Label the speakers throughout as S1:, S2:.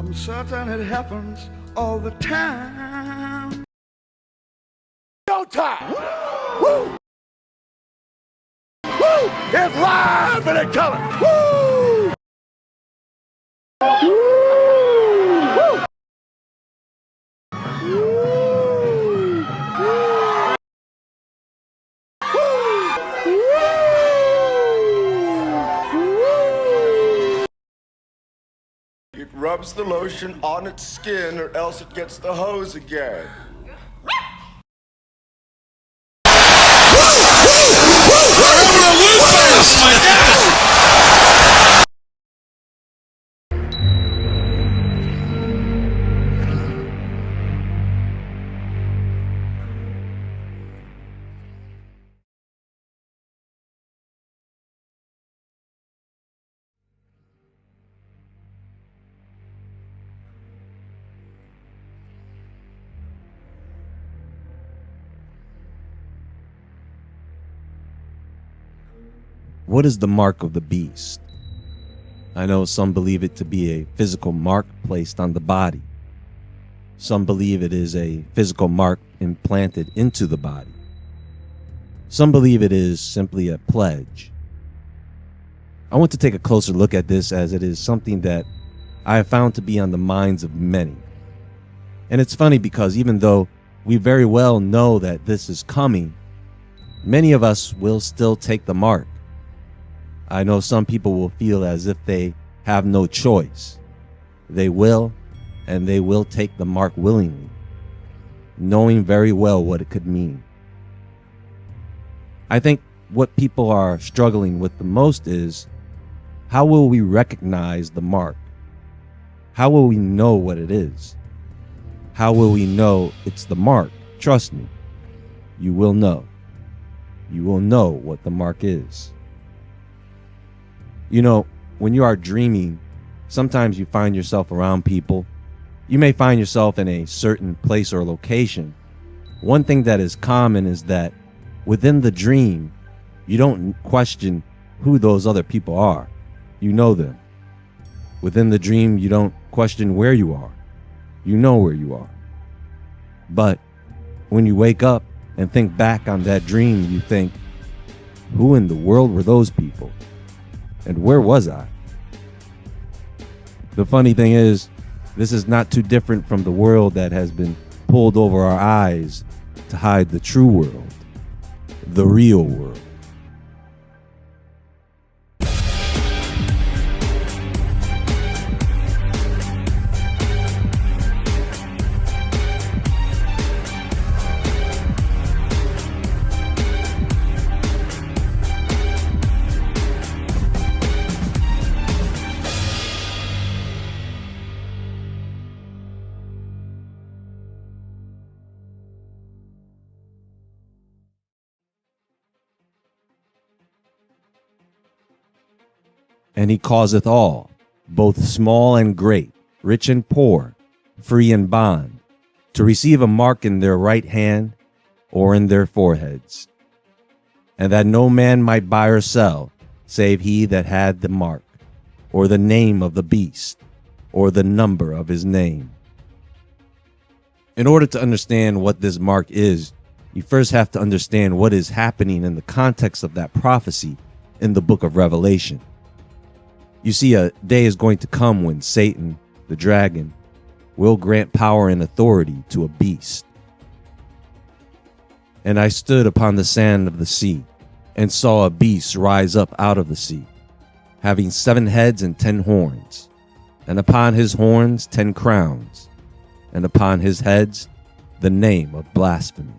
S1: I'm certain it happens all the time.
S2: Showtime! Woo! Woo! It's live and in color! Woo! Woo! Woo! It rubs the lotion on its skin or else it gets the hose again.
S3: What is the mark of the beast? I know some believe it to be a physical mark placed on the body. Some believe it is a physical mark implanted into the body. Some believe it is simply a pledge. I want to take a closer look at this, as it is something that I have found to be on the minds of many. And it's funny because even though we very well know that this is coming, many of us will still take the mark. I know some people will feel as if they have no choice. They will, and they will take the mark willingly, knowing very well what it could mean. I think what people are struggling with the most is, how will we recognize the mark? How will we know what it is? How will we know it's the mark? Trust me, you will know. You will know what the mark is. You know, when you are dreaming, sometimes you find yourself around people. You may find yourself in a certain place or location. One thing that is common is that within the dream, you don't question who those other people are. You know them. Within the dream, you don't question where you are. You know where you are. But when you wake up and think back on that dream, you think, who in the world were those people? And where was I? The funny thing is, this is not too different from the world that has been pulled over our eyes to hide the true world, the real world. And he causeth all, both small and great, rich and poor, free and bond, to receive a mark in their right hand or in their foreheads, and that no man might buy or sell, save he that had the mark, or the name of the beast, or the number of his name. In order to understand what this mark is, you first have to understand what is happening in the context of that prophecy in the book of Revelation. You see, a day is going to come when Satan, the dragon, will grant power and authority to a beast. And I stood upon the sand of the sea, and saw a beast rise up out of the sea, having 7 heads and 10 horns, and upon his horns 10 crowns, and upon his heads the name of blasphemy.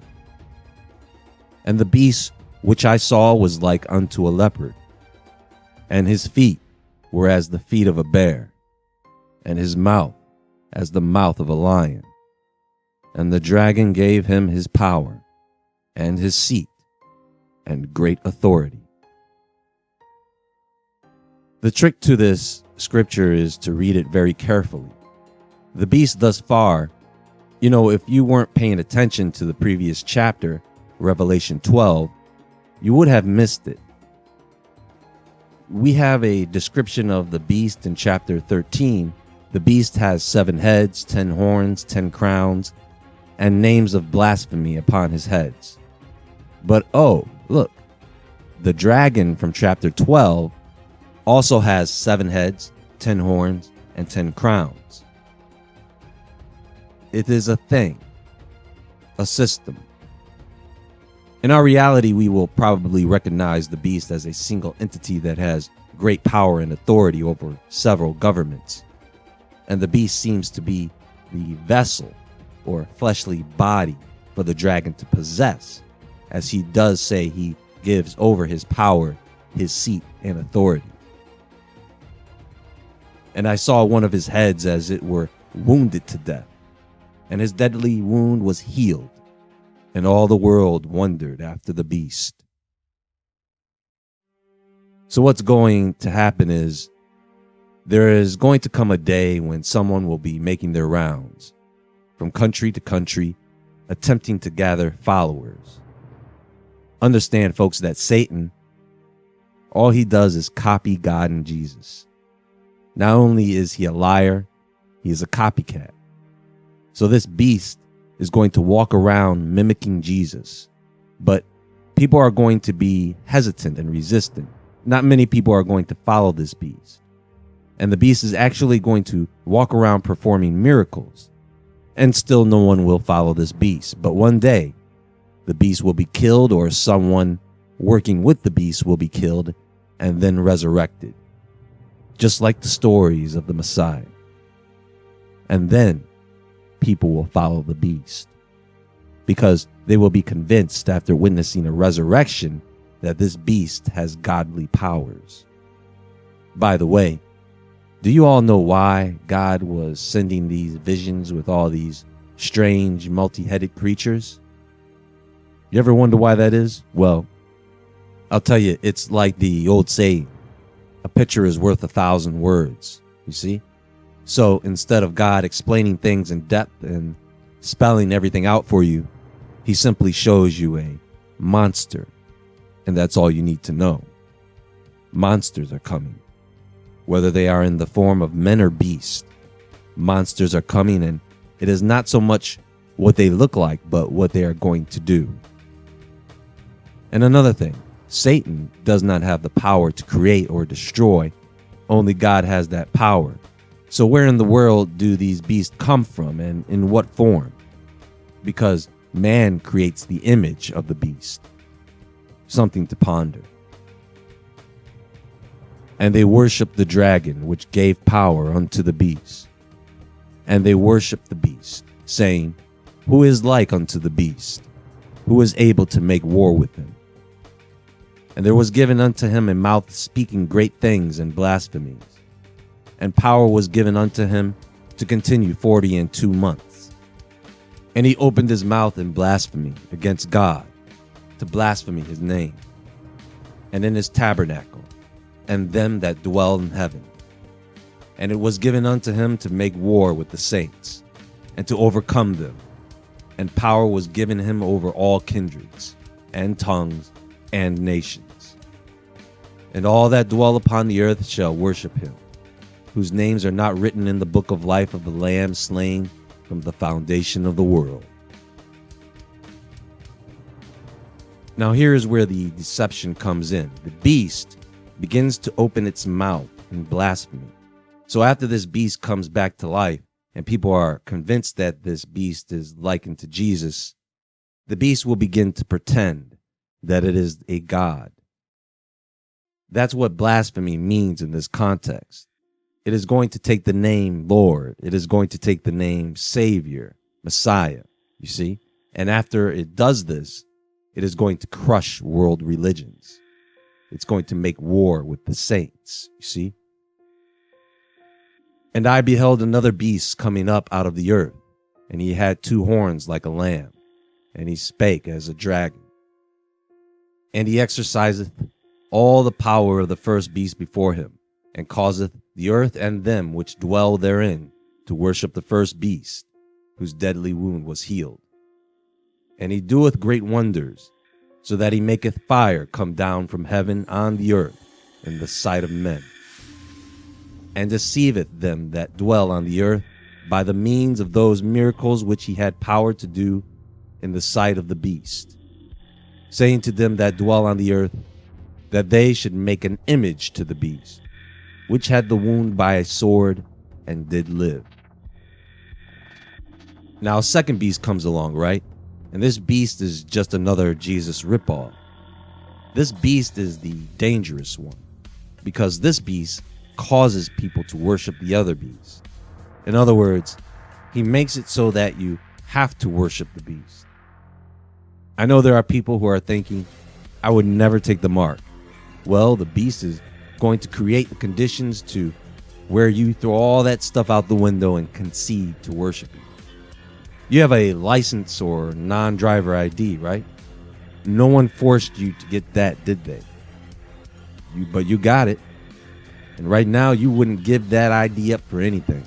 S3: And the beast which I saw was like unto a leopard, and his feet were as the feet of a bear, and his mouth as the mouth of a lion. And the dragon gave him his power, and his seat, and great authority. The trick to this scripture is to read it very carefully. The beast thus far, if you weren't paying attention to the previous chapter, Revelation 12, you would have missed it. We have a description of the beast in chapter 13, The beast has 7 heads, 10 horns, 10 crowns, and names of blasphemy upon his heads. But oh, look, the dragon from chapter 12 also has 7 heads, 10 horns, and 10 crowns. It is a thing, a system. In our reality, we will probably recognize the beast as a single entity that has great power and authority over several governments. And the beast seems to be the vessel or fleshly body for the dragon to possess, as he does say he gives over his power, his seat, and authority. And I saw one of his heads as it were wounded to death, and his deadly wound was healed, and all the world wondered after the beast. So what's going to happen is there is going to come a day when someone will be making their rounds from country to country, attempting to gather followers. Understand, folks, that Satan, all he does is copy God and Jesus. Not only is he a liar, he is a copycat. So this beast is going to walk around mimicking Jesus, but people are going to be hesitant and resistant. Not many people are going to follow this beast. And the beast is actually going to walk around performing miracles, and still no one will follow this beast. But one day, the beast will be killed, or someone working with the beast will be killed and then resurrected, just like the stories of the Messiah. And then people will follow the beast, because they will be convinced after witnessing a resurrection that this beast has godly powers. By the way, do you all know why God was sending these visions with all these strange multi-headed creatures? You ever wonder why that is? Well, I'll tell you, it's like the old saying, a picture is worth 1,000 words, you see? So instead of God explaining things in depth and spelling everything out for you, he simply shows you a monster, and that's all you need to know. Monsters are coming. Whether they are in the form of men or beasts, monsters are coming, and it is not so much what they look like, but what they are going to do. And another thing, Satan does not have the power to create or destroy. Only God has that power. So where in the world do these beasts come from, and in what form? Because man creates the image of the beast. Something to ponder. And they worship the dragon, which gave power unto the beast. And they worship the beast, saying, who is like unto the beast? Who is able to make war with him? And there was given unto him a mouth speaking great things and blasphemies. And power was given unto him to continue 42 months. And he opened his mouth in blasphemy against God, to blaspheme his name, and in his tabernacle, and them that dwell in heaven. And it was given unto him to make war with the saints, and to overcome them. And power was given him over all kindreds, and tongues, and nations. And all that dwell upon the earth shall worship him, whose names are not written in the book of life of the Lamb slain from the foundation of the world. Now here is where the deception comes in. The beast begins to open its mouth in blasphemy. So after this beast comes back to life, and people are convinced that this beast is likened to Jesus, the beast will begin to pretend that it is a god. That's what blasphemy means in this context. It is going to take the name Lord. It is going to take the name Savior, Messiah, you see? And after it does this, it is going to crush world religions. It's going to make war with the saints, you see? And I beheld another beast coming up out of the earth, and he had 2 horns like a lamb, and he spake as a dragon. And he exerciseth all the power of the first beast before him, and causeth the earth and them which dwell therein to worship the first beast, whose deadly wound was healed. And he doeth great wonders, so that he maketh fire come down from heaven on the earth in the sight of men. and deceiveth them that dwell on the earth by the means of those miracles which he had power to do in the sight of the beast, saying to them that dwell on the earth, that they should make an image to the beast, which had the wound by a sword and did live. Now a second beast comes along, right? And this beast is just another Jesus ripoff. This beast is the dangerous one, because this beast causes people to worship the other beast. In other words, he makes it so that you have to worship the beast. I know there are people who are thinking, I would never take the mark. Well, the beast is going to create the conditions to where you throw all that stuff out the window and concede to worshiping. You have a license or non-driver ID, right? No one forced you to get that, did they? But you got it. And right now, you wouldn't give that ID up for anything,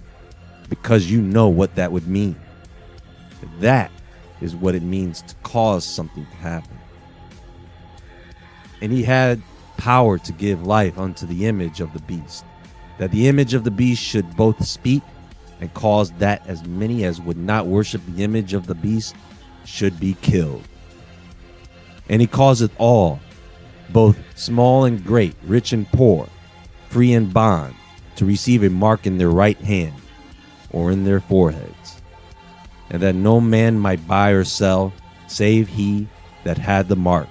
S3: because you know what that would mean. That is what it means to cause something to happen. And he had power to give life unto the image of the beast, that the image of the beast should both speak and cause that as many as would not worship the image of the beast should be killed. And he causeth all, both small and great, rich and poor, free and bond, to receive a mark in their right hand or in their foreheads, and that no man might buy or sell save he that had the mark,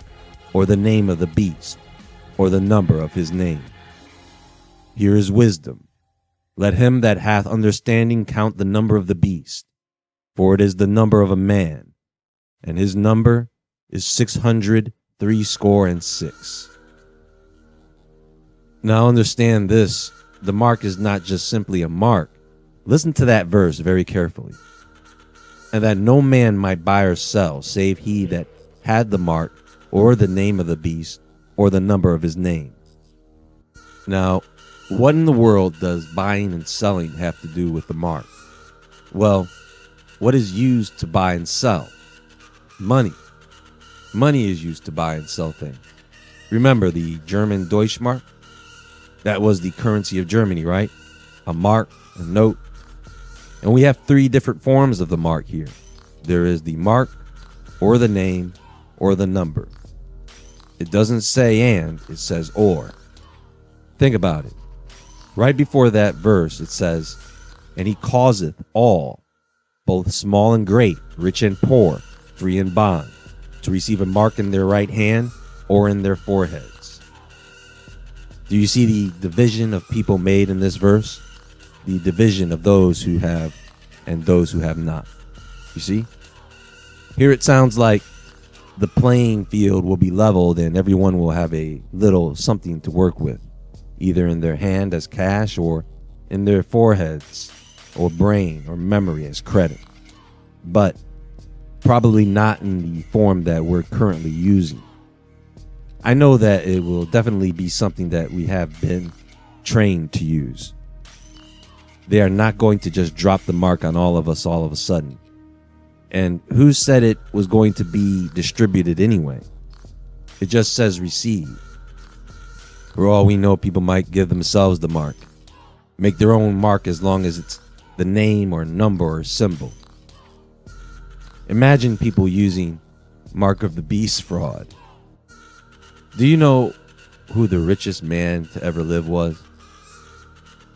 S3: or the name of the beast, or the number of his name. Here is wisdom. Let him that hath understanding count the number of the beast, for it is the number of a man, and his number is 666. Now understand this, the mark is not just simply a mark. Listen to that verse very carefully. And that no man might buy or sell, save he that had the mark, or the name of the beast, or the number of his name. Now, what in the world does buying and selling have to do with the mark? Well, what is used to buy and sell? Money. Money is used to buy and sell things. Remember the German Deutschmark? That was the currency of Germany, right? A mark, a note. And we have three different forms of the mark here. There is the mark, or the name, or the number. It doesn't say and, it says or. Think about it. Right before that verse, it says, and he causeth all, both small and great, rich and poor, free and bond, to receive a mark in their right hand or in their foreheads. Do you see the division of people made in this verse? The division of those who have and those who have not. You see? Here it sounds like the playing field will be leveled and everyone will have a little something to work with, either in their hand as cash or in their foreheads or brain or memory as credit. But probably not in the form that we're currently using. I know that it will definitely be something that we have been trained to use. They are not going to just drop the mark on all of us all of a sudden. And who said it was going to be distributed anyway? It just says receive. For all we know, people might give themselves the mark, make their own mark as long as it's the name or number or symbol. Imagine people using mark of the beast fraud. Do you know who the richest man to ever live was?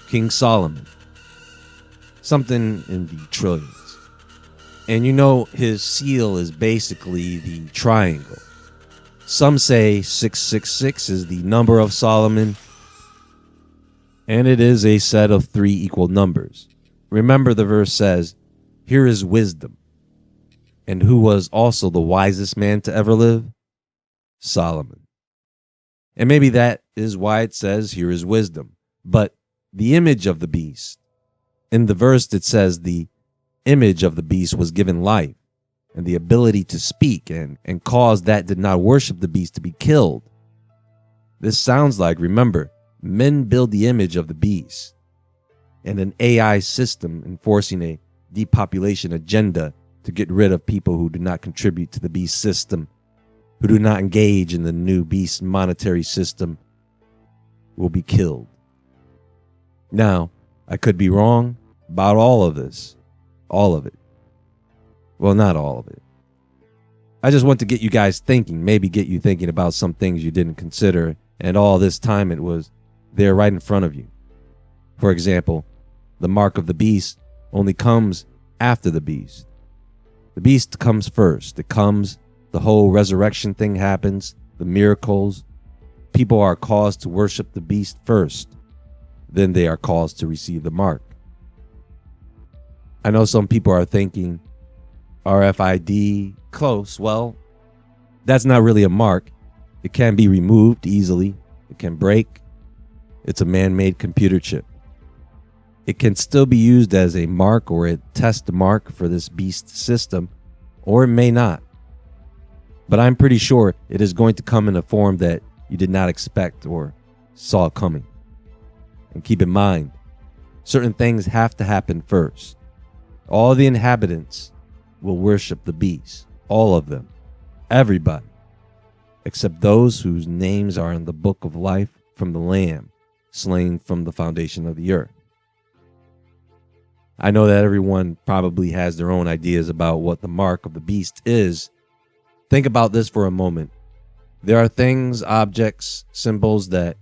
S3: King Solomon. Something in the trillions. And you know his seal is basically the triangle. Some say 666 is the number of Solomon, and it is a set of three equal numbers. Remember, the verse says, here is wisdom. And who was also the wisest man to ever live? Solomon. And maybe that is why it says, here is wisdom. But the image of the beast, in the verse it says the image of the beast was given life and the ability to speak and cause that did not worship the beast to be killed. This sounds like, remember, men build the image of the beast, and an AI system enforcing a depopulation agenda to get rid of people who do not contribute to the beast system, who do not engage in the new beast monetary system, will be killed. Now, I could be wrong about all of this. All of it. Well, not all of it. I just want to get you guys thinking, maybe get you thinking about some things you didn't consider, and all this time it was there right in front of you. For example, the mark of the beast only comes after the beast. The beast comes first. It comes, the whole resurrection thing happens, the miracles. People are caused to worship the beast first. Then they are caused to receive the mark. I know some people are thinking, RFID, close. Well, that's not really a mark. It can be removed easily. It can break. It's a man-made computer chip. It can still be used as a mark or a test mark for this beast system, or it may not. But I'm pretty sure it is going to come in a form that you did not expect or saw coming. And keep in mind, certain things have to happen first. All the inhabitants will worship the beast. All of them. Everybody. Except those whose names are in the book of life from the Lamb, slain from the foundation of the earth. I know that everyone probably has their own ideas about what the mark of the beast is. Think about this for a moment. There are things, objects, symbols that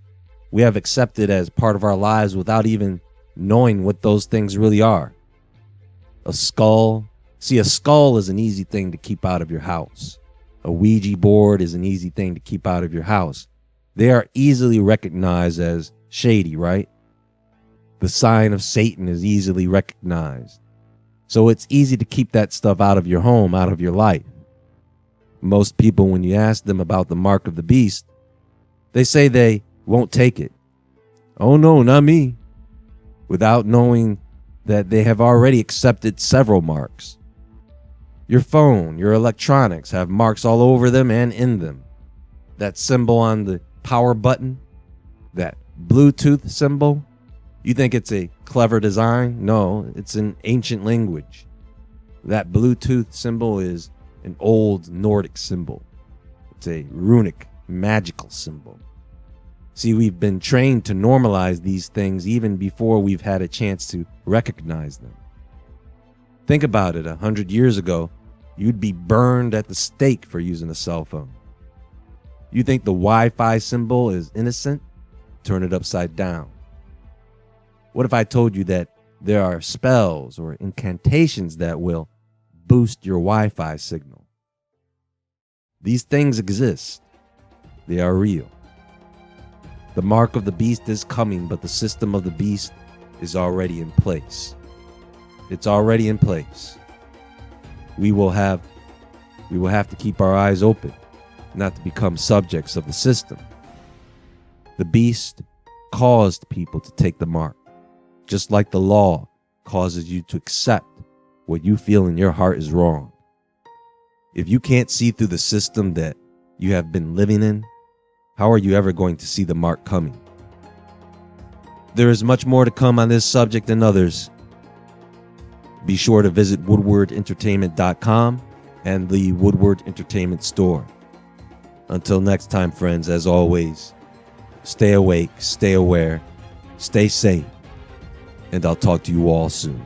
S3: we have accepted as part of our lives without even knowing what those things really are. A skull. See, a skull is an easy thing to keep out of your house. A Ouija board is an easy thing to keep out of your house. They are easily recognized as shady, right? The sign of Satan is easily recognized. So it's easy to keep that stuff out of your home, out of your life. Most people, when you ask them about the mark of the beast, they say they won't take it. Oh no, not me. Without knowing that they have already accepted several marks. Your phone, your electronics have marks all over them and in them. That symbol on the power button, that Bluetooth symbol, you think it's a clever design? No, it's an ancient language. That Bluetooth symbol is an old Nordic symbol. It's a runic, magical symbol. See, we've been trained to normalize these things even before we've had a chance to recognize them. Think about it, 100 years ago, you'd be burned at the stake for using a cell phone. You think the Wi-Fi symbol is innocent? Turn it upside down. What if I told you that there are spells or incantations that will boost your Wi-Fi signal? These things exist. They are real. The mark of the beast is coming, but the system of the beast is already in place. It's already in place. We will have to keep our eyes open, not to become subjects of the system. The beast caused people to take the mark, just like the law causes you to accept what you feel in your heart is wrong. If you can't see through the system that you have been living in, how are you ever going to see the mark coming? There is much more to come on this subject and others. Be sure to visit woodwardentertainment.com and the Woodward Entertainment Store. Until next time, friends, as always, stay awake, stay aware, stay safe, and I'll talk to you all soon.